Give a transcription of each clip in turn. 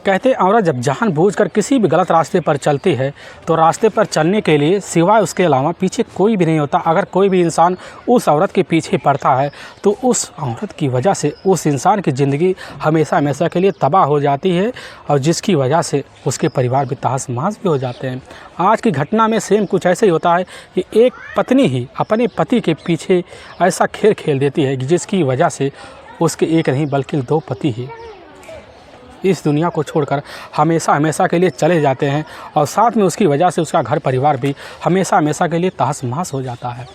कहते औरत जब जानबूझकर किसी भी गलत रास्ते पर चलती है तो रास्ते पर चलने के लिए सिवाय उसके अलावा पीछे कोई भी नहीं होता। अगर कोई भी इंसान उस औरत के पीछे पड़ता है तो उस औरत की वजह से उस इंसान की ज़िंदगी हमेशा हमेशा के लिए तबाह हो जाती है और जिसकी वजह से उसके परिवार भी तहस-नहस भी हो जाते हैं। आज की घटना में सेम कुछ ऐसे ही होता है कि एक पत्नी ही अपने पति के पीछे ऐसा खेल खेल देती है कि जिसकी वजह से उसके एक नहीं बल्कि 2 पति ही इस दुनिया को छोड़कर हमेशा हमेशा के लिए चले जाते हैं और साथ में उसकी वजह से उसका घर परिवार भी हमेशा हमेशा के लिए तहस-नहस हो जाता है।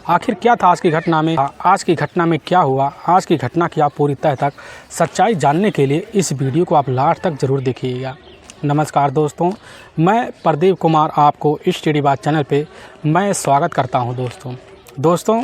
आखिर क्या था आज की घटना में, आज की घटना में क्या हुआ, आज की घटना की आप पूरी तह तक सच्चाई जानने के लिए इस वीडियो को आप लास्ट तक ज़रूर देखिएगा। नमस्कार दोस्तों, मैं प्रदीप कुमार आपको इस टेढ़ी बात चैनल पे मैं स्वागत करता हूं। दोस्तों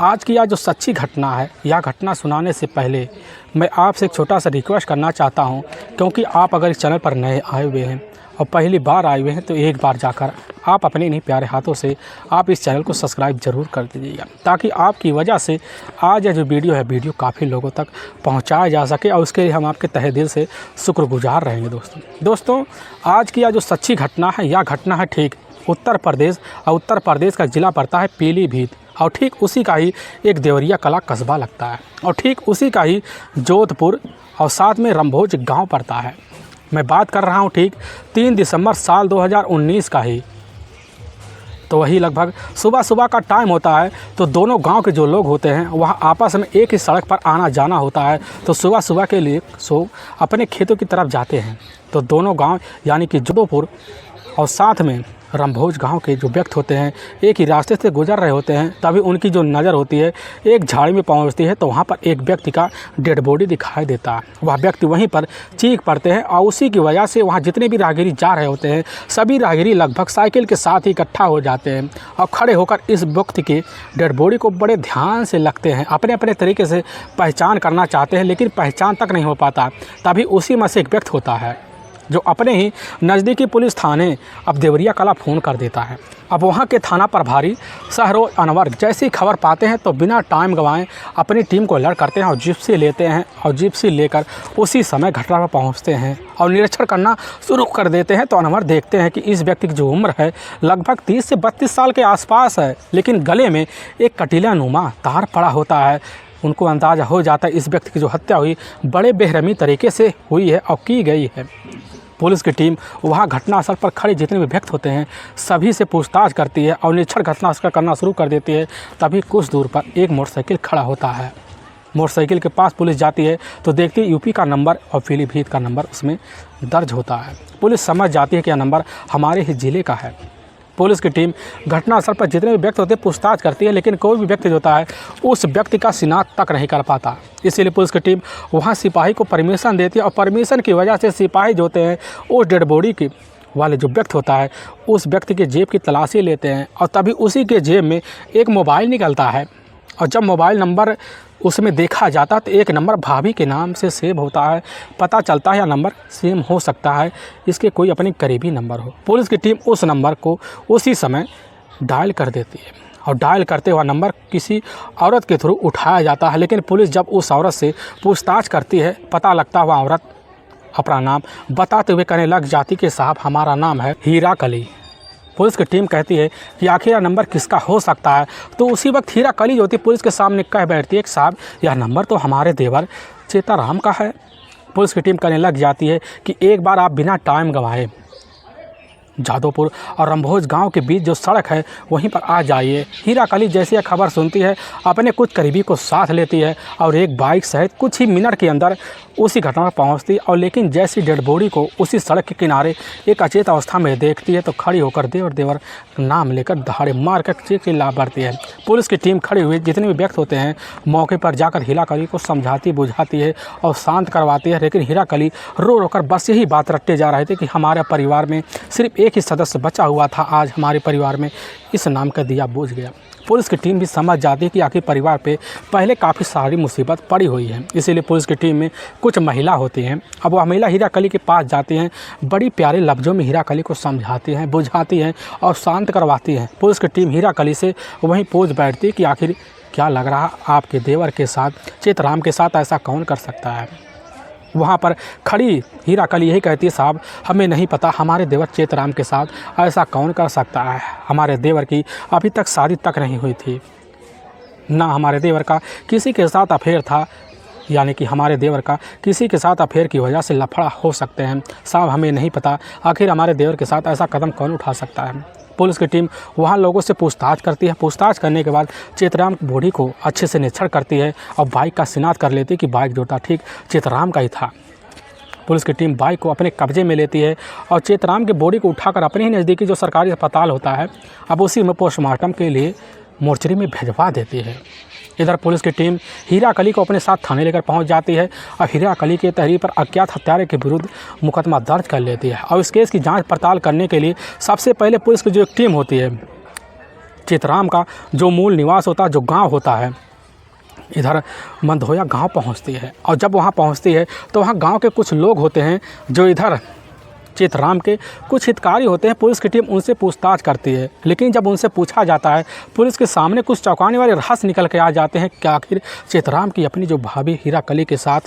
आज की यह जो सच्ची घटना है, यह घटना सुनाने से पहले मैं आपसे एक छोटा सा रिक्वेस्ट करना चाहता हूं, क्योंकि आप अगर इस चैनल पर नए आए हुए हैं और पहली बार आए हुए हैं तो एक बार जाकर आप अपने इन्हीं प्यारे हाथों से आप इस चैनल को सब्सक्राइब ज़रूर कर दीजिएगा, ताकि आपकी वजह से आज यह जो वीडियो है वीडियो काफ़ी लोगों तक पहुंचाया जा सके और उसके लिए हम आपके तहे दिल से शुक्रगुजार रहेंगे। दोस्तों आज की यह जो सच्ची घटना है, यह घटना है ठीक उत्तर प्रदेश और उत्तर प्रदेश का ज़िला पड़ता है पीलीभीत और ठीक उसी का ही एक देवरिया कला कस्बा लगता है और ठीक उसी का ही जोधपुर और साथ में रंभोज गांव पड़ता है। मैं बात कर रहा हूं ठीक 3 दिसंबर साल 2019 का ही। तो वही लगभग सुबह का टाइम होता है तो दोनों गांव के जो लोग होते हैं वह आपस में एक ही सड़क पर आना जाना होता है। तो सुबह के लिए अपने खेतों की तरफ जाते हैं। तो दोनों गाँव यानी कि जोधपुर और साथ में रंभोज गांव के जो व्यक्ति होते हैं एक ही रास्ते से गुजर रहे होते हैं। तभी उनकी जो नज़र होती है एक झाड़ी में पहुंचती है तो वहां पर एक व्यक्ति का डेड बॉडी दिखाई देता है। वह व्यक्ति वहीं पर चीख पड़ते हैं और उसी की वजह से वहां जितने भी राहगीरी जा रहे होते हैं सभी राहगीरी लगभग साइकिल के साथ ही इकट्ठा हो जाते हैं और खड़े होकर इस व्यक्ति के डेड बॉडी को बड़े ध्यान से लगते हैं, अपने अपने तरीके से पहचान करना चाहते हैं, लेकिन पहचान तक नहीं हो पाता। तभी उसी में से एक व्यक्ति होता है जो अपने ही नज़दीकी पुलिस थाने अब देवरिया कला फ़ोन कर देता है। अब वहाँ के थाना प्रभारी शहरोज अनवर जैसी ही खबर पाते हैं तो बिना टाइम गंवाए अपनी टीम को अलर्ट करते हैं और जिप्सी लेते हैं और जिप्सी लेकर उसी समय घटना पर पहुँचते हैं और निरीक्षण करना शुरू कर देते हैं। तो अनवर देखते हैं कि इस व्यक्ति की जो उम्र है लगभग 30 से 32 साल के आसपास है, लेकिन गले में एक कटीला नुमा तार पड़ा होता है। उनको अंदाज़ा हो जाता है इस व्यक्ति की जो हत्या हुई बड़े बेरहमी तरीके से हुई है और की गई है। पुलिस की टीम वहां घटनास्थल पर खड़े जितने भी व्यक्ति होते हैं सभी से पूछताछ करती है और निरीक्षण घटनास्थल करना शुरू कर देती है। तभी कुछ दूर पर एक मोटरसाइकिल खड़ा होता है। मोटरसाइकिल के पास पुलिस जाती है तो देखती है यूपी का नंबर और पीलीभीत का नंबर उसमें दर्ज होता है। पुलिस समझ जाती है कि यह नंबर हमारे ही ज़िले का है। पुलिस की टीम घटनास्थल पर जितने भी व्यक्ति होते हैं पूछताछ करती है, लेकिन कोई भी व्यक्ति होता है उस व्यक्ति का शिनाख्त तक नहीं कर पाता। इसीलिए पुलिस की टीम वहां सिपाही को परमिशन देती है और परमिशन की वजह से सिपाही जो होते हैं उस डेड बॉडी के वाले जो व्यक्ति होता है उस व्यक्ति के जेब की तलाशी लेते हैं और तभी उसी के जेब में एक मोबाइल निकलता है। और जब मोबाइल नंबर उसमें देखा जाता है तो एक नंबर भाभी के नाम से सेव होता है। पता चलता है यह नंबर सेम हो सकता है इसके कोई अपनी करीबी नंबर हो। पुलिस की टीम उस नंबर को उसी समय डायल कर देती है और डायल करते हुआ नंबर किसी औरत के थ्रू उठाया जाता है। लेकिन पुलिस जब उस औरत से पूछताछ करती है पता लगता हुआ औरत अपना नाम बताते हुए कहने लग जाती कि साहब हमारा नाम है हीरा कली। पुलिस की टीम कहती है कि आखिर यह नंबर किसका हो सकता है। तो उसी वक्त हीरा कली जो होती है पुलिस के सामने कह बैठती है कि साहब यह नंबर तो हमारे देवर चेताराम का है। पुलिस की टीम कहने लग जाती है कि एक बार आप बिना टाइम गंवाए जादोपुर और रंभोज गांव के बीच जो सड़क है वहीं पर आ जाइए। हीरा कली जैसी यह खबर सुनती है अपने कुछ करीबी को साथ लेती है और एक बाइक सहित कुछ ही मिनट के अंदर उसी घटना पर पहुंचती है। और लेकिन जैसी डेड बॉडी को उसी सड़क के किनारे एक अचेत अवस्था में देखती है तो खड़ी होकर देवर नाम लेकर दहाड़े मार कर चिल्ला पड़ती है। पुलिस की टीम खड़े हुए जितने भी व्यक्ति होते हैं मौके पर जाकर हीरा कली को समझाती बुझाती है और शांत करवाती है। लेकिन हीरा कली रो कर बस यही बात रटते जा रहे थे कि हमारे परिवार में सिर्फ एक ही सदस्य बचा हुआ था, आज हमारे परिवार में इस नाम का दिया बुझ गया। पुलिस की टीम भी समझ जाती है कि आखिर परिवार पे पहले काफ़ी सारी मुसीबत पड़ी हुई है। इसीलिए पुलिस की टीम में कुछ महिला होती हैं। अब वह महिला हीरा कली के पास जाती हैं, बड़ी प्यारे लफ्ज़ों में हीरा कली को समझाती हैं बुझाती हैं और शांत करवाती हैं। पुलिस की टीम हीरा कली से वहीं पूछ बैठती है कि आखिर क्या लग रहा आपके देवर के साथ चेतराम के साथ ऐसा कौन कर सकता है। वहाँ पर खड़ी हीरा कली यही कहती है, साहब हमें नहीं पता हमारे देवर चेतराम के साथ ऐसा कौन कर सकता है। हमारे देवर की अभी तक शादी तक नहीं हुई थी, ना हमारे देवर का किसी के साथ अफेयर था, यानी कि हमारे देवर का किसी के साथ अफेयर की वजह से लफड़ा हो सकते हैं। साहब हमें नहीं पता आखिर हमारे देवर के साथ ऐसा कदम कौन उठा सकता है। पुलिस की टीम वहाँ लोगों से पूछताछ करती है। पूछताछ करने के बाद चेतराम की बॉडी को अच्छे से निरीक्षण करती है और बाइक का शिनाख्त कर लेती है कि बाइक जो था ठीक चेतराम का ही था। पुलिस की टीम बाइक को अपने कब्जे में लेती है और चेतराम की बॉडी को उठाकर अपने ही नज़दीकी जो सरकारी अस्पताल होता है अब उसी में पोस्टमार्टम के लिए मोर्चरी में भिजवा देती है। इधर पुलिस की टीम हीरा कली को अपने साथ थाने लेकर पहुंच जाती है और हीरा कली के तहरीर पर अज्ञात हत्यारे के विरुद्ध मुकदमा दर्ज कर लेती है। और इस केस की जांच पड़ताल करने के लिए सबसे पहले पुलिस की जो एक टीम होती है, चेतराम का जो मूल निवास होता है, जो गांव होता है, इधर मंधोया गांव पहुंचती है। और जब वहां पहुंचती है तो वहां गांव के कुछ लोग होते हैं जो इधर चेतराम के कुछ हितकारी होते हैं। पुलिस की टीम उनसे पूछताछ करती है, लेकिन जब उनसे पूछा जाता है पुलिस के सामने कुछ चौंकाने वाले रहस्य निकल के आ जाते हैं कि आखिर चेतराम की अपनी जो भाभी हीरा कली के साथ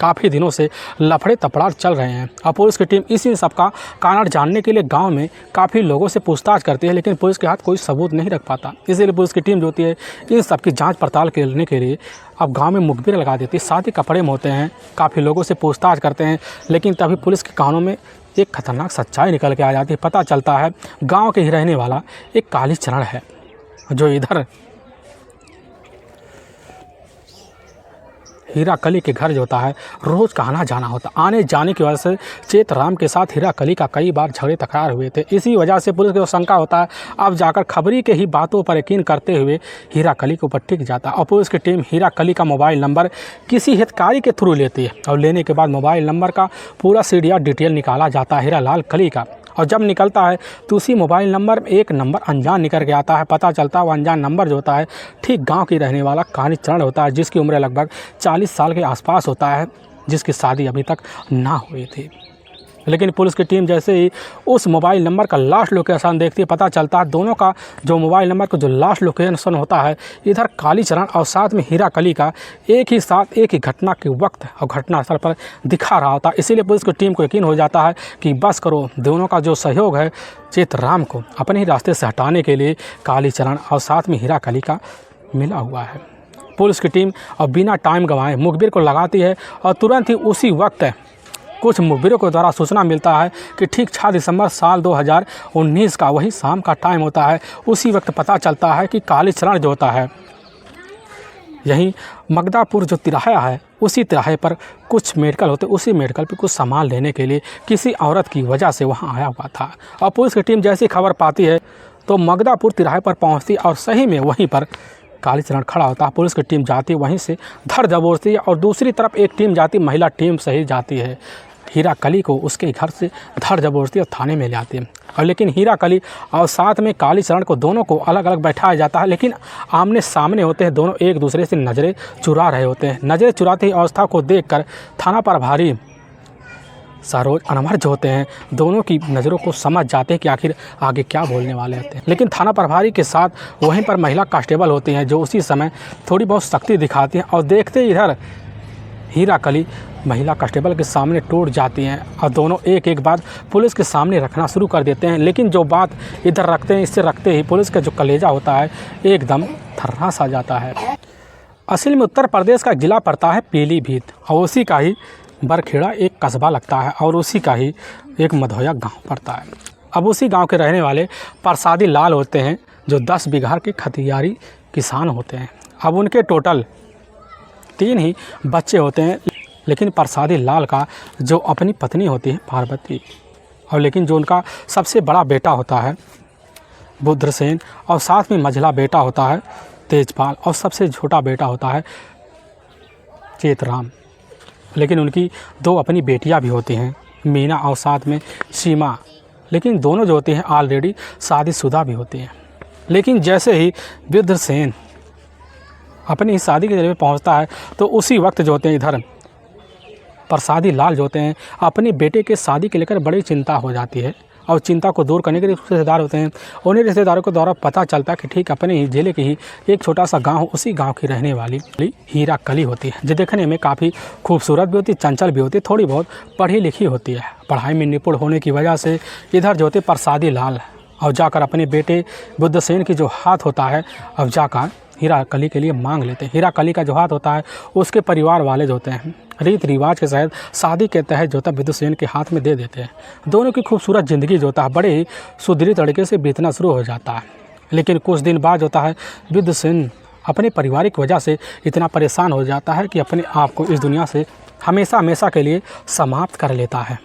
काफ़ी दिनों से लफड़े तपड़ार चल रहे हैं। और पुलिस की टीम इसी सब का कारण जानने के लिए गांव में काफ़ी लोगों से पूछताछ करती है, लेकिन पुलिस के हाथ कोई सबूत नहीं रख पाता। इसीलिए पुलिस की टीम जो होती है इन सब की जांच पड़ताल करने के लिए अब गांव में मुखबिर लगा देती है। साथ ही कपड़े में होते हैं, काफ़ी लोगों से पूछताछ करते हैं, लेकिन तभी पुलिस के कानों में एक खतरनाक सच्चाई निकल के आ जाती है। पता चलता है गाँव के ही रहने वाला एक कालीचरण है जो इधर हीरा कली के घर जो होता है रोज़ का आना जाना होता। आने जाने की वजह से चेतराम के साथ हीरा कली का कई बार झगड़े तकरार हुए थे। इसी वजह से पुलिस को शंका होता है, अब जाकर खबरी के ही बातों पर यकीन करते हुए हीरा कली के ऊपर टिक जाता है। और पुलिस की टीम हीरा कली का मोबाइल नंबर किसी हितकारी के थ्रू लेती है और लेने के बाद मोबाइल नंबर का पूरा सीडीआर डिटेल निकाला जाता है हीरा लाल कली का। और जब निकलता है तो उसी मोबाइल नंबर में एक नंबर अनजान निकल के आता है। पता चलता है वो अनजान नंबर जो होता है ठीक गांव की रहने वाला कालीचरण होता है, जिसकी उम्र लगभग 40 साल के आसपास होता है, जिसकी शादी अभी तक ना हुई थी। लेकिन पुलिस की टीम जैसे ही उस मोबाइल नंबर का लास्ट लोकेशन देखती है, पता चलता है दोनों का जो मोबाइल नंबर का जो लास्ट लोकेशन होता है इधर कालीचरण और साथ में हीरा कली का एक ही साथ एक ही घटना के वक्त और घटनास्थल पर दिखा रहा होता है। इसीलिए पुलिस की टीम को यकीन हो जाता है कि बस करो, दोनों का जो सहयोग है चेतराम को अपने ही रास्ते से हटाने के लिए कालीचरण और साथ में हीरा कली का मिला हुआ है। पुलिस की टीम अब बिना टाइम गंवाए मुखबिर को लगाती है और तुरंत ही उसी वक्त कुछ मुखबिरों के द्वारा सूचना मिलता है कि ठीक 6 दिसंबर साल 2019 का वही शाम का टाइम होता है। उसी वक्त पता चलता है कि कालीचरण जो होता है यहीं मगदापुर जो तिराहा है उसी तिराहे पर कुछ मेडिकल होते, उसी मेडिकल पर कुछ सामान लेने के लिए किसी औरत की वजह से वहां आया हुआ था। और पुलिस की टीम जैसी खबर पाती है तो मगदापुर तिराहे पर पहुँचती और सही में वहीं पर कालीचरण खड़ा होता है। पुलिस की टीम जाती है, वहीं से धर दबोचती है और दूसरी तरफ एक टीम जाती, महिला टीम सही जाती है, हीरा कली को उसके घर से धर दबोचती और थाने में ले आती है। और लेकिन हीरा कली और साथ में कालीचरण को दोनों को अलग अलग बैठाया जाता है, लेकिन आमने सामने होते हैं, दोनों एक दूसरे से नज़रें चुरा रहे होते हैं। नज़रें चुराती अवस्था को देखकर थाना प्रभारी सरोज अनवर जो होते हैं दोनों की नज़रों को समझ जाते हैं कि आखिर आगे क्या बोलने वाले होते हैं। लेकिन थाना प्रभारी के साथ वहीं पर महिला कांस्टेबल होती हैं जो उसी समय थोड़ी बहुत सख्ती दिखाती हैं और देखते इधर हीरा कली महिला कांस्टेबल के सामने टूट जाती हैं और दोनों एक एक बात पुलिस के सामने रखना शुरू कर देते हैं। लेकिन जो बात इधर रखते हैं, इससे रखते ही पुलिस का जो कलेजा होता है एकदम थर्रास आ जाता है। असल में उत्तर प्रदेश का जिला पड़ता है पीलीभीत और उसी का ही बरखेड़ा एक कस्बा लगता है और उसी का ही एक मधोया गांव पड़ता है। अब उसी गांव के रहने वाले प्रसादी लाल होते हैं जो 10 बीघा के खतियारी किसान होते हैं। अब उनके टोटल 3 ही बच्चे होते हैं, लेकिन प्रसादी लाल का जो अपनी पत्नी होती है पार्वती और लेकिन जो उनका सबसे बड़ा बेटा होता है बुद्रसेन और साथ में मझला बेटा होता है तेजपाल और सबसे छोटा बेटा होता है चेतराम। लेकिन उनकी 2 अपनी बेटियां भी होती हैं, मीना और साथ में सीमा, लेकिन दोनों जो होती हैं ऑलरेडी शादीशुदा भी होती हैं। लेकिन जैसे ही बुद्रसेन अपनी शादी के जगह पहुंचता है तो उसी वक्त जो होते हैं इधर प्रसादी लाल जो होते हैं अपने बेटे के शादी के लेकर बड़ी चिंता हो जाती है और चिंता को दूर करने के लिए रिश्तेदार होते हैं। उन्हीं रिश्तेदारों के द्वारा पता चलता है कि ठीक अपने ही जिले के ही एक छोटा सा गांव, उसी गांव की रहने वाली हीरा कली होती है, जो देखने में काफ़ी खूबसूरत भी होती है, चंचल भी होती है, थोड़ी बहुत पढ़ी लिखी होती है। पढ़ाई में निपुण होने की वजह से इधर जो होते प्रसादी लाल और जाकर अपने बेटे बुद्धसेन की जो हाथ होता है अब जाकर हीरा कली के लिए मांग लेते हैं। हीरा कली का जो हाथ होता है उसके परिवार वाले जो होते हैं रीत रिवाज के तहत शादी के तहत जो होता है विदुषेन के हाथ में दे देते हैं। दोनों की खूबसूरत ज़िंदगी जो होता है बड़े ही सुदृढ़ तरीके से बीतना शुरू हो जाता है। लेकिन कुछ दिन बाद होता है विदुषेन अपने पारिवारिक वजह से इतना परेशान हो जाता है कि अपने आप को इस दुनिया से हमेशा हमेशा के लिए समाप्त कर लेता है।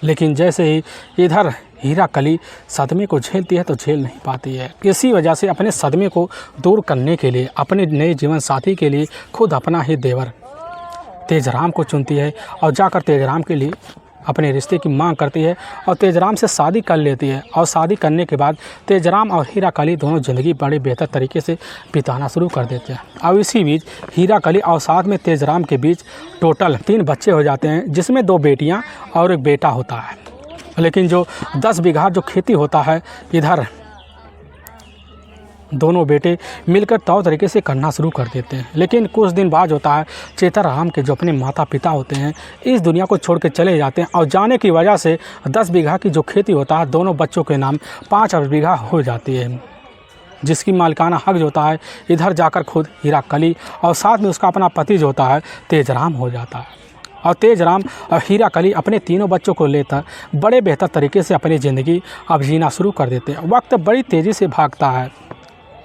लेकिन जैसे ही इधर हीरा कली सदमे को झेलती है तो झेल नहीं पाती है। इसी वजह से अपने सदमे को दूर करने के लिए अपने नए जीवन साथी के लिए खुद अपना ही देवर तेजराम को चुनती है और जाकर तेजराम के लिए अपने रिश्ते की मांग करती है और तेजराम से शादी कर लेती है। और शादी करने के बाद तेजराम और हीरा कली दोनों ज़िंदगी बड़े बेहतर तरीके से बिताना शुरू कर देते हैं। और इसी बीच हीरा कली और साथ में तेजराम के बीच टोटल 3 बच्चे हो जाते हैं, जिसमें 2 बेटियां और 1 बेटा होता है। लेकिन जो 10 बीघा जो खेती होता है इधर दोनों बेटे मिलकर तौर तरीके से करना शुरू कर देते हैं। लेकिन कुछ दिन बाद होता है चेताराम के जो अपने माता पिता होते हैं इस दुनिया को छोड़ के चले जाते हैं और जाने की वजह से 10 बीघा की जो खेती होता है दोनों बच्चों के नाम 5 बीघा हो जाती है, जिसकी मालिकाना हक जो होता है इधर जाकर खुद हीरा कली और साथ में उसका अपना पति जो होता है तेजराम हो जाता है। और तेजराम और हीरा कली अपने तीनों बच्चों को लेकर बड़े बेहतर तरीके से अपनी ज़िंदगी अब जीना शुरू कर देते हैं। वक्त बड़ी तेज़ी से भागता है,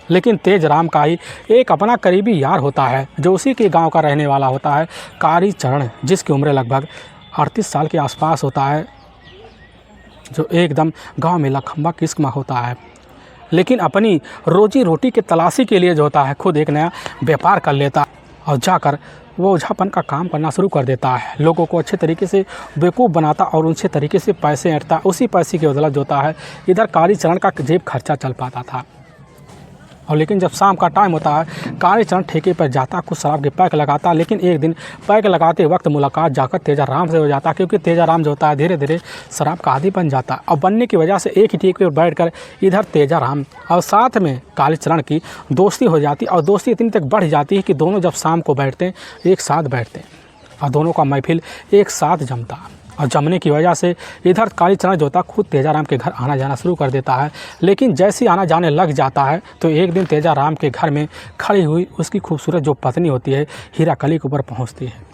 लेकिन तेजराम का ही एक अपना करीबी यार होता है जो उसी के गांव का रहने वाला होता है कालीचरण, जिसकी उम्र लगभग 38 साल के आसपास होता है, जो एकदम गांव में लखम्बा किस्म होता है। लेकिन अपनी रोजी रोटी के तलाशी के लिए जो होता है खुद एक नया व्यापार कर लेता है और जाकर वो ओझापन का काम करना शुरू कर देता है। लोगों को अच्छे तरीके से बेवकूफ़ बनाता और उनसे तरीके से पैसे ऐंठता। उसी पैसे की बदौलत जो होता है इधर कालीचरण का जेब खर्चा चल पाता था। और लेकिन जब शाम का टाइम होता है कालीचरण ठेके पर जाता, कुछ शराब के पैक लगाता। लेकिन एक दिन पैक लगाते वक्त मुलाकात जाकर तेजाराम से हो जाता, क्योंकि तेजाराम जो होता है धीरे धीरे शराब का आदी बन जाता है। और बनने की वजह से एक ही ठेके पर बैठकर इधर तेजाराम और साथ में कालीचरण की दोस्ती हो जाती और दोस्ती इतनी तक बढ़ जाती है कि दोनों जब शाम को बैठते हैं एक साथ बैठते हैं और दोनों का महफिल एक साथ जमता। और जमने की वजह से इधर कालीचरण जो होता खुद तेजाराम के घर आना जाना शुरू कर देता है। लेकिन जैसे ही आना जाने लग जाता है तो एक दिन तेजाराम के घर में खड़ी हुई उसकी खूबसूरत जो पत्नी होती है हीरा कली के ऊपर पहुंचती है।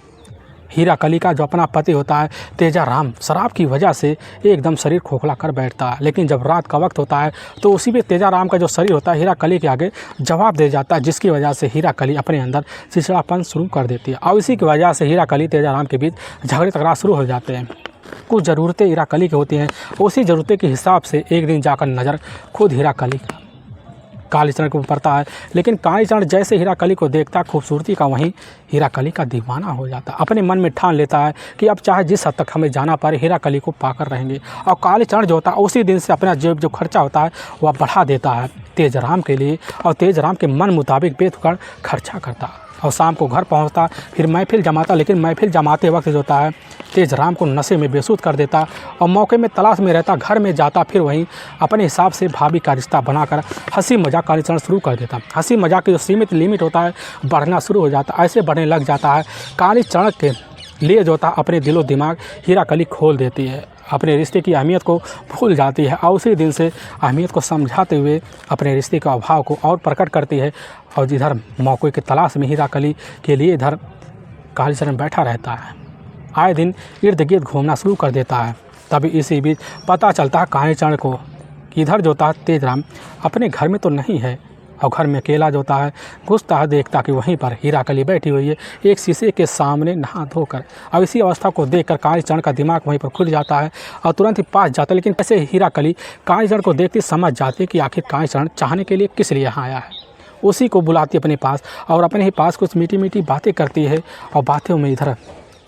हीरा कली का जो अपना पति होता है तेजाराम शराब की वजह से एकदम शरीर खोखला कर बैठता है। लेकिन जब रात का वक्त होता है तो उसी में तेजाराम का जो शरीर होता है हीरा कली के आगे जवाब दे जाता है, जिसकी वजह से हीरा कली अपने अंदर चिड़चिड़ापन शुरू कर देती है। और इसी की वजह से हीरा कली तेजाराम के बीच झगड़े तकरार शुरू हो जाते हैं। कुछ ज़रूरतें हीरा कली की होती हैं, उसी ज़रूरतें के हिसाब से एक दिन जाकर नज़र खुद हीरा कली कालीचरण को पड़ता है। लेकिन कालीचरण जैसे हीरा कली को देखता खूबसूरती का वहीं हीरा कली का दीवाना हो जाता है। अपने मन में ठान लेता है कि अब चाहे जिस हद तक हमें जाना पड़े हीरा कली को पाकर रहेंगे। और कालीचरण जो होता है उसी दिन से अपना जेब जो खर्चा होता है वह बढ़ा देता है तेजराम के लिए और तेजराम के मन मुताबिक बेतुकाड़ खर्चा करता और शाम को घर पहुंचता, फिर महफिल जमाता। लेकिन महफिल जमाते वक्त जो होता है तेजराम को नशे में बेसुध कर देता और मौके में तलाश में रहता, घर में जाता, फिर वहीं अपने हिसाब से भाभी का रिश्ता बनाकर हंसी मजाक कालीचरण शुरू कर देता। हंसी मजाक की जो सीमित लिमिट होता है बढ़ना शुरू हो जाता, ऐसे बढ़ने लग जाता है कालीचरण के लिए जो होता अपने दिलो दिमाग हीरा कली खोल देती है, अपने रिश्ते की अहमियत को भूल जाती है और उसी दिन से अहमियत को समझाते हुए अपने रिश्ते के अभाव को और प्रकट करती है। और इधर मौके की तलाश में हीरा कली के लिए इधर कालीचरण बैठा रहता है, आए दिन इर्द गिर्द घूमना शुरू कर देता है। तभी इसी बीच पता चलता है कालीचरण को कि इधर जो होता है तेजराम अपने घर में तो नहीं है और घर में अकेला जो होता है घुसता है, देखता कि वहीं पर हीरा कली बैठी हुई है एक शीशे के सामने नहा धोकर। अब इसी अवस्था को देखकर कालीचरण का दिमाग वहीं पर खुल जाता है और तुरंत ही पास जाता है। लेकिन ऐसे हीरा कली कालीचरण को देखती समझ जाती है कि आखिर कालीचरण चाहने के लिए किस लिए यहाँ आया है। उसी को बुलाती अपने पास और अपने ही पास कुछ मीठी मीठी बातें करती है और बातों में इधर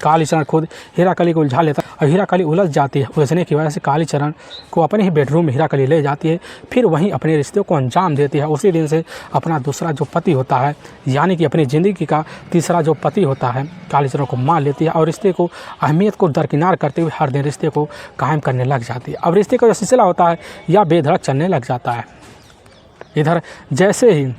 कालीचरण खुद हीराकली को उलझा लेता है और हीराकली उलझ जाती है। उलझने की वजह से कालीचरण को अपने ही बेडरूम में हीराकली ले जाती है, फिर वहीं अपने रिश्ते को अंजाम देती है। उसी दिन से अपना दूसरा जो पति होता है, यानी कि अपनी ज़िंदगी का तीसरा जो पति होता है, कालीचरण को मान लेती है और रिश्ते को अहमियत को दरकिनार करते हुए हर दिन रिश्ते को कायम करने लग जाती है। अब रिश्ते का जो सिलसिला होता है यह बेधड़क चलने लग जाता है। इधर जैसे ही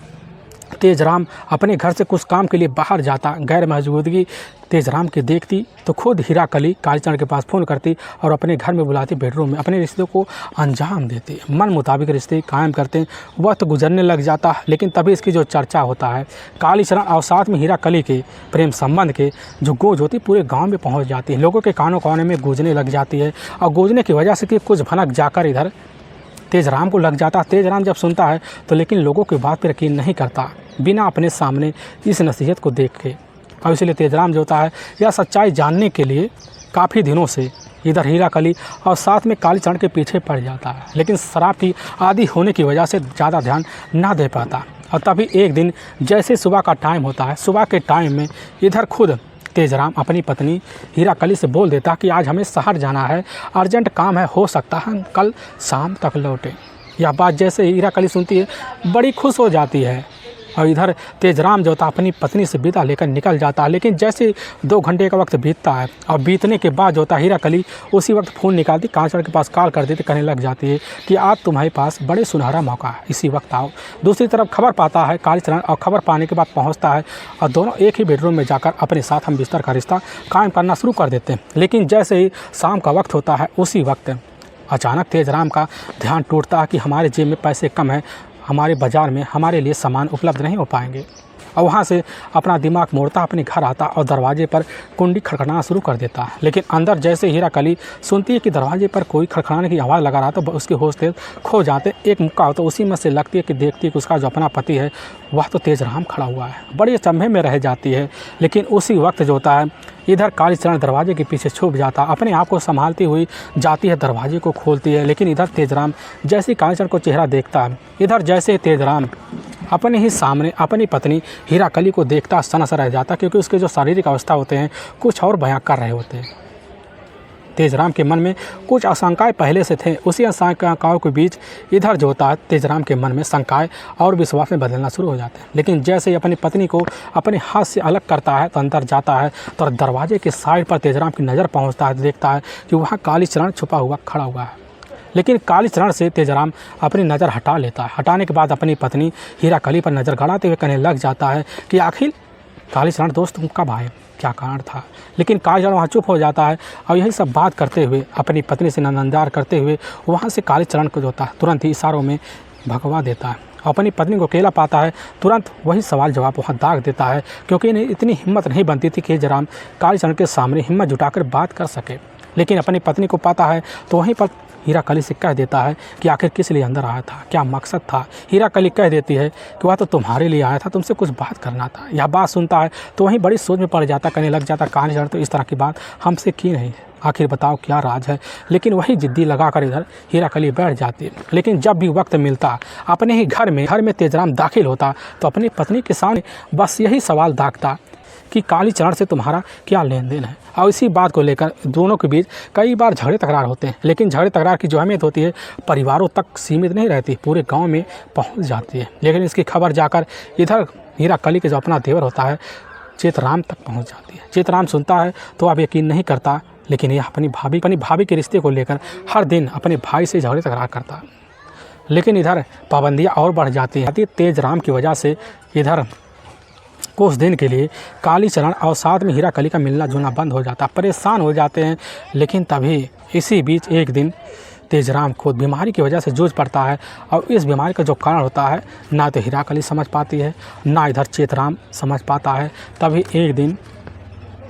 तेजराम अपने घर से कुछ काम के लिए बाहर जाता, गैर मौजूदगी तेजराम की देखती तो खुद हीराकली कालीचरण के पास फ़ोन करती और अपने घर में बुलाती, बेडरूम में अपने रिश्ते को अंजाम देती, मन मुताबिक रिश्ते कायम करते। वक्त गुजरने लग जाता है, लेकिन तभी इसकी जो चर्चा होता है कालीचरण और साथ में हीराकली के प्रेम संबंध के जो गूंज होती पूरे गाँव में पहुँच जाती है, लोगों के कानों कोने में गूंजने लग जाती है। और गूंजने की वजह से कि कुछ भनक जाकर इधर तेजराम को लग जाता। तेजराम जब सुनता है तो लेकिन लोगों की बात पर यकीन नहीं करता, बिना अपने सामने इस नसीहत को देख के। और इसलिए तेजराम जो होता है यह सच्चाई जानने के लिए काफ़ी दिनों से इधर हीराकली और साथ में कालीचरण के पीछे पड़ जाता है, लेकिन शराब की आदी होने की वजह से ज़्यादा ध्यान ना दे पाता। और तभी एक दिन जैसे सुबह का टाइम होता है, सुबह के टाइम में इधर खुद तेजराम अपनी पत्नी हीराकली से बोल देता कि आज हमें शहर जाना है, अर्जेंट काम है, हो सकता है हम कल शाम तक लौटें। यह बात जैसे हीराकली सुनती है बड़ी खुश हो जाती है और इधर तेजराम जो था अपनी पत्नी से विदा लेकर निकल जाता है। लेकिन जैसे 2 घंटे का वक्त बीतता है और बीतने के बाद जो होता है हीराकली उसी वक्त फ़ोन निकालती, कालीचरण के पास कॉल कर देती, कहने लग जाती है कि आज तुम्हारे पास बड़े सुनहरा मौका है, इसी वक्त आओ। दूसरी तरफ खबर पाता है कालीचरण और खबर पाने के बाद पहुँचता है और दोनों एक ही बेडरूम में जाकर अपने साथ हम बिस्तर का रिश्ता कायम करना शुरू कर देते हैं। लेकिन जैसे ही शाम का वक्त होता है उसी वक्त अचानक तेजराम का ध्यान टूटता है कि हमारे जेब में पैसे कम हैं, हमारे बाज़ार में हमारे लिए सामान उपलब्ध नहीं हो पाएंगे। और वहाँ से अपना दिमाग मोड़ता, अपने घर आता और दरवाजे पर कुंडी खड़खड़ाना शुरू कर देता है। लेकिन अंदर जैसे हीराकली सुनती है कि दरवाजे पर कोई खड़खड़ाने की आवाज़ लगा रहा, तो उसके होश तेज खो जाते। एक मुक्का होता उसी में से लगती है कि देखती है कि उसका जो अपना पति है वह तो तेजराम खड़ा हुआ है। बड़ी अचंभे में रह जाती है। लेकिन उसी वक्त जो होता है इधर कालीचरण दरवाजे के पीछे छुप जाता, अपने आप को संभालती हुई जाती है, दरवाजे को खोलती है। लेकिन इधर तेजराम जैसे कालीचरण को चेहरा देखता है, इधर जैसे तेजराम अपने ही सामने अपनी पत्नी हीराकली को देखता सनस रह जाता, क्योंकि उसके जो शारीरिक अवस्था होते हैं कुछ और बयां कर रहे होते हैं। तेजराम के मन में कुछ आशंकाएं पहले से थे, उसी आशंकाओं के बीच इधर जो होता है तेजराम के मन में शंकाएं और विश्वास में बदलना शुरू हो जाते हैं। लेकिन जैसे ही अपनी पत्नी को अपने हाथ से अलग करता है तो अंदर जाता है तो दरवाजे के साइड पर तेजराम की नज़र पहुँचता है, देखता है कि वहाँ कालीचरण छुपा हुआ खड़ा हुआ है। लेकिन कालीचरण से तेजराम अपनी नज़र हटा लेता है। हटाने के बाद अपनी पत्नी हीराकली पर नज़र गड़ाते हुए कहने लग जाता है कि आखिर कालीचरण दोस्त तुम कब आए, क्या कारण था। लेकिन कालीचरण वहाँ चुप हो जाता है और यही सब बात करते हुए अपनी पत्नी से नंदनदार करते हुए वहाँ से कालीचरण को जो होता है तुरंत ही इशारों में भगवा देता है। अपनी पत्नी को अकेला पाता है, तुरंत वही सवाल जवाब वहाँ दाग देता है, क्योंकि इन्हें इतनी हिम्मत नहीं बनती थी कि तेजराम कालीचरण के सामने हिम्मत जुटाकर बात कर सके। लेकिन अपनी पत्नी को पाता है तो वहीं पर हीराकली से कह देता है कि आखिर किस लिए अंदर आया था, क्या मकसद था। हीराकली कह देती है कि वह तो तुम्हारे लिए आया था, तुमसे कुछ बात करना था। यह बात सुनता है तो वहीं बड़ी सोच में पड़ जाता, कहने लग जाता कालीचरण तो इस तरह की बात हमसे की नहीं, आखिर बताओ क्या राज है। लेकिन वही जिद्दी लगाकर इधर हीराकली बैठ जाती है। लेकिन जब भी वक्त मिलता अपने ही घर में तेजराम दाखिल होता तो अपनी पत्नी के सामने बस यही सवाल दागता कि कालीचरण से तुम्हारा क्या लेन देन है। और इसी बात को लेकर दोनों के बीच कई बार झगड़े तकरार होते हैं। लेकिन झगड़े तकरार की जो अहमियत होती है परिवारों तक सीमित नहीं रहती, पूरे गांव में पहुंच जाती है। लेकिन इसकी खबर जाकर इधर हीराकली के जो अपना देवर होता है चेतराम तक पहुंच जाती है। चेतराम सुनता है तो अब यकीन नहीं करता, लेकिन यह अपनी भाभी के रिश्ते को लेकर हर दिन अपने भाई से झगड़े तकरार करता है। लेकिन इधर पाबंदियाँ और बढ़ जाती हैं। तेजराम की वजह से इधर कुछ दिन के लिए कालीचरण और साथ में हीराकली का मिलना जुलना बंद हो जाता, परेशान हो जाते हैं। लेकिन तभी इसी बीच एक दिन तेजराम खुद बीमारी की वजह से जूझ पड़ता है और इस बीमारी का जो कारण होता है ना तो हीराकली समझ पाती है ना इधर चेतराम समझ पाता है। तभी एक दिन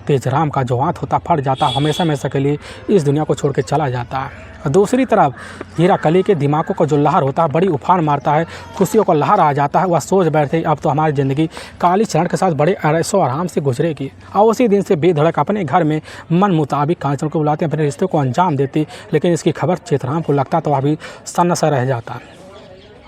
तेजराम का जो हाथ होता फट जाता, हमेशा हमेशा के लिए इस दुनिया को छोड़ के चला जाता है। दूसरी तरफ हीराकली के दिमागों का जो लहर होता है बड़ी उफान मारता है, खुशियों का लहर आ जाता है। वह सोच बैठते अब तो हमारी ज़िंदगी कालीचरण के साथ बड़े ऐशो आराम से गुजरेगी। और उसी दिन से बेधड़क अपने घर में मन मुताबिक कालीचरण को बुलाते अपने रिश्ते को अंजाम देती। लेकिन इसकी खबर चेतराम को लगता तो वह भी सन्न सा रह जाता।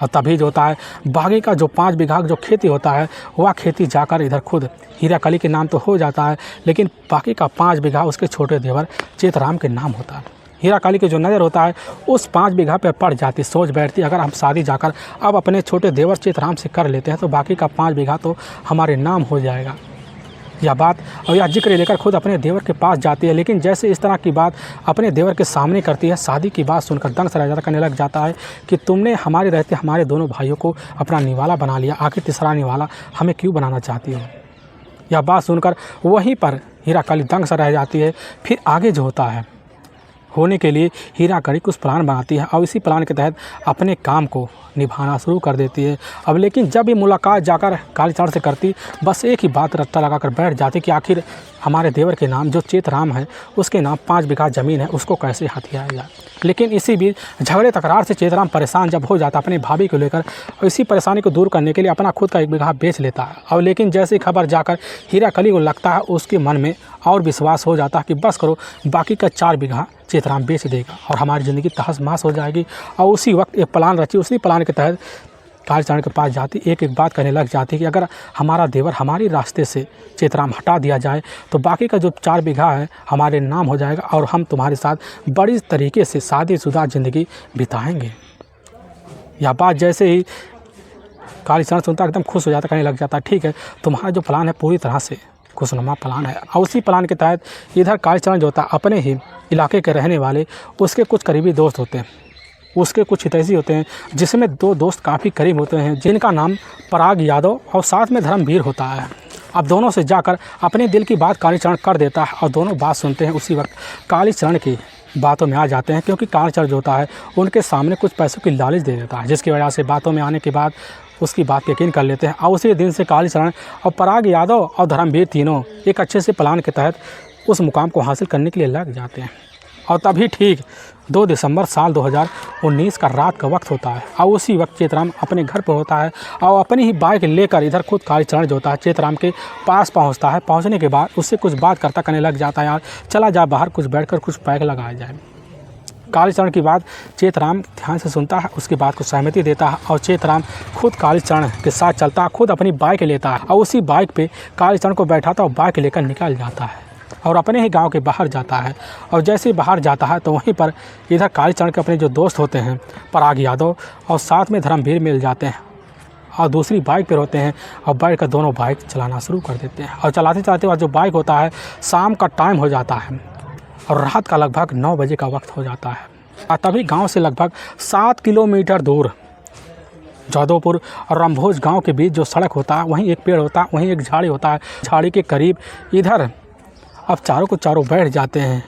और तभी जो होता है बाकी का जो 5 बीघा जो खेती होता है वह खेती जाकर इधर खुद हीरा कली के नाम तो हो जाता है, लेकिन बाकी का 5 बीघा उसके छोटे देवर चेतराम के नाम होता है। हीरा काली की जो नज़र होता है उस 5 बीघा पे पड़ जाती, सोच बैठती अगर हम शादी जाकर अब अपने छोटे देवर चेतराम से कर लेते हैं तो बाकी का 5 बीघा तो हमारे नाम हो जाएगा। यह बात और यह जिक्र लेकर खुद अपने देवर के पास जाती है, लेकिन जैसे इस तरह की बात अपने देवर के सामने करती है, शादी की बात सुनकर दंग सराजा करने लग जाता है कि तुमने हमारे रहते हमारे दोनों भाइयों को अपना निवाला बना लिया, आखिर तीसरा निवाला हमें क्यों बनाना चाहती हो। यह बात सुनकर वहीं पर हीरा काली दंग सा रह जाती है। फिर आगे जो होता है होने के लिए हीरा कली कुछ प्लान बनाती है और इसी प्लान के तहत अपने काम को निभाना शुरू कर देती है। अब लेकिन जब ये मुलाकात जाकर कालीचरण से करती, बस एक ही बात रट्टा लगाकर बैठ जाती कि आखिर हमारे देवर के नाम जो चेतराम है उसके नाम 5 बीघा ज़मीन है, उसको कैसे हथियाया जाए। लेकिन इसी बीच झगड़े तकरार से चेतराम परेशान जब हो जाता अपने भाभी को लेकर, और इसी परेशानी को दूर करने के लिए अपना खुद का 1 बीघा बेच लेता है। और लेकिन जैसे खबर जाकर हीरा कली को लगता है उसके मन में और विश्वास हो जाता है कि बस करो बाकी का 4 बीघा चेतराम बेच देगा और हमारी ज़िंदगी तहस महस हो जाएगी। और उसी वक्त एक प्लान रची, उसी प्लान के तहत कालीचरण के पास जाती, एक एक बात करने लग जाती कि अगर हमारा देवर हमारे रास्ते से चेतराम हटा दिया जाए तो बाकी का जो 4 बीघा है हमारे नाम हो जाएगा और हम तुम्हारे साथ बड़ी तरीके से शादीशुदा ज़िंदगी बिताएंगे। यह बात जैसे ही कालीचरण सुनता एकदम खुश हो जाता, कहने लग जाता ठीक है तुम्हारा जो प्लान है पूरी तरह से खुशनुमा प्लान है। और उसी प्लान के तहत इधर कालीचरण जो होता अपने ही इलाके के रहने वाले उसके कुछ करीबी दोस्त होते हैं, उसके कुछ हितैषी होते हैं, जिसमें 2 दोस्त काफ़ी करीब होते हैं जिनका नाम पराग यादव और साथ में धर्मवीर होता है। अब दोनों से जाकर अपने दिल की बात कालीचरण कर देता है और दोनों बात सुनते हैं। उसी वक्त कालीचरण की बातों में आ जाते हैं, क्योंकि कालीचरण जो होता है उनके सामने कुछ पैसों की लालच दे देता है, जिसकी वजह से बातों में आने के बाद उसकी बात यकीन कर लेते हैं। और उसी दिन से कालीचरण और पराग यादव और धर्मवीर तीनों एक अच्छे से प्लान के तहत उस मुकाम को हासिल करने के लिए लग जाते हैं। और तभी ठीक 2 दिसंबर साल 2019 का रात का वक्त होता है और उसी वक्त चेतराम अपने घर पर होता है और अपनी ही बाइक लेकर इधर खुद कालीचरण जो होता है चेतराम के पास पहुंचता है। पहुंचने के बाद उससे कुछ बात करता करने लग जाता है, यार चला जा बाहर कुछ बैठकर कुछ पैक लगाया जाए। कालीचरण की बात चेतराम ध्यान से सुनता है, उसकी बात को सहमति देता है और चेतराम खुद कालीचरण के साथ चलता है, खुद अपनी बाइक लेता है और उसी बाइक पे कालीचरण को बैठाता और बाइक लेकर निकल जाता है और अपने ही गांव के बाहर जाता है। और जैसे ही बाहर जाता है तो वहीं पर इधर कालीचरण के अपने जो दोस्त होते हैं पराग यादव और साथ में धर्मवीर मिल जाते हैं और दूसरी बाइक पर होते हैं और बैठ कर दोनों बाइक चलाना शुरू कर देते हैं। और चलाते चलाते बाद जो बाइक होता है शाम का टाइम हो जाता है और रात का लगभग 9 बजे का वक्त हो जाता है। और तभी गांव से लगभग 7 किलोमीटर दूर जादवपुर और रामभोज गांव के बीच जो सड़क होता है वहीं एक पेड़ होता है, वहीं एक झाड़ी होता है। झाड़ी के करीब इधर अब चारों को चारों बैठ जाते हैं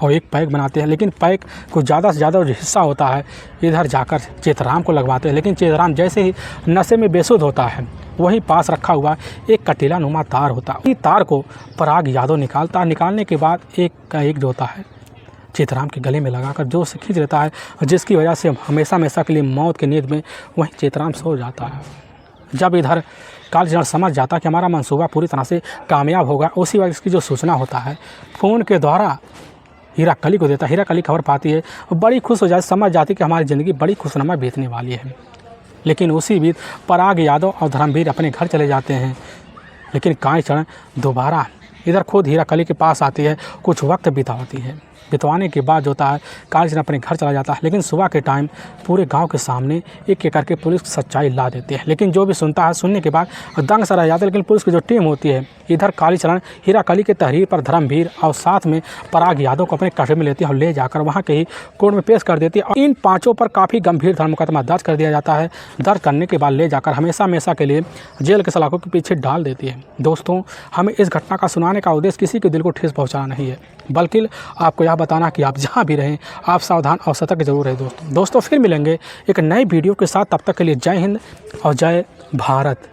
और एक पैक बनाते हैं, लेकिन पैक को ज़्यादा से ज़्यादा जो हिस्सा होता है इधर जाकर चेतराम को लगवाते हैं। लेकिन चेतराम जैसे ही नशे में बेसुध होता है वहीं पास रखा हुआ एक कटीला नुमा तार होता है, उसी तार को पराग यादव निकालता है। निकालने के बाद एक का एक जो होता है चेतराम के गले में लगाकर जो उसे खींच लेता है, जिसकी वजह से हमेशा हमेशा के लिए मौत की नींद में वहीं चेतराम सो जाता है। जब इधर कालीचरण समझ जाता कि हमारा मंसूबा पूरी तरह से कामयाब होगा, उसी वक्त इसकी जो सूचना होता है फ़ोन के द्वारा हीरा कली को देता है। हीरा कली खबर पाती है और बड़ी खुश हो जाती, समझ जाती कि हमारी ज़िंदगी बड़ी खुशनुमा बीतने वाली है। लेकिन उसी बीच पराग यादव और धर्मवीर अपने घर चले जाते हैं। लेकिन कालीचरण दोबारा इधर खुद हीरा कली के पास आती है, कुछ वक्त बिताती है। बितवाने के बाद जो होता है कालीचरण अपने घर चला जाता है। लेकिन सुबह के टाइम पूरे गांव के सामने एक एक करके पुलिस सच्चाई ला देती है। लेकिन जो भी सुनता है सुनने के बाद दंग सा रह जाता है। लेकिन पुलिस की जो टीम होती है इधर कालीचरण हीरा कली के तहरीर पर धर्मवीर और साथ में पराग यादव को अपने कस्टडी में लेती है और ले जाकर वहाँ के ही कोर्ट में पेश कर देती है। और इन 5 पर काफ़ी गंभीर धर्म मुकदमा दर्ज कर दिया जाता है। दर्ज करने के बाद ले जाकर हमेशा हमेशा के लिए जेल के सलाखों के पीछे डाल देती है। दोस्तों, हमें इस घटना का सुनाने का उद्देश्य किसी के दिल को ठेस पहुँचाना नहीं है, बल्कि आपको यह बताना कि आप जहाँ भी रहें आप सावधान और सतर्क जरूर रहें। दोस्तों फिर मिलेंगे एक नए वीडियो के साथ, तब तक के लिए जय हिंद और जय भारत।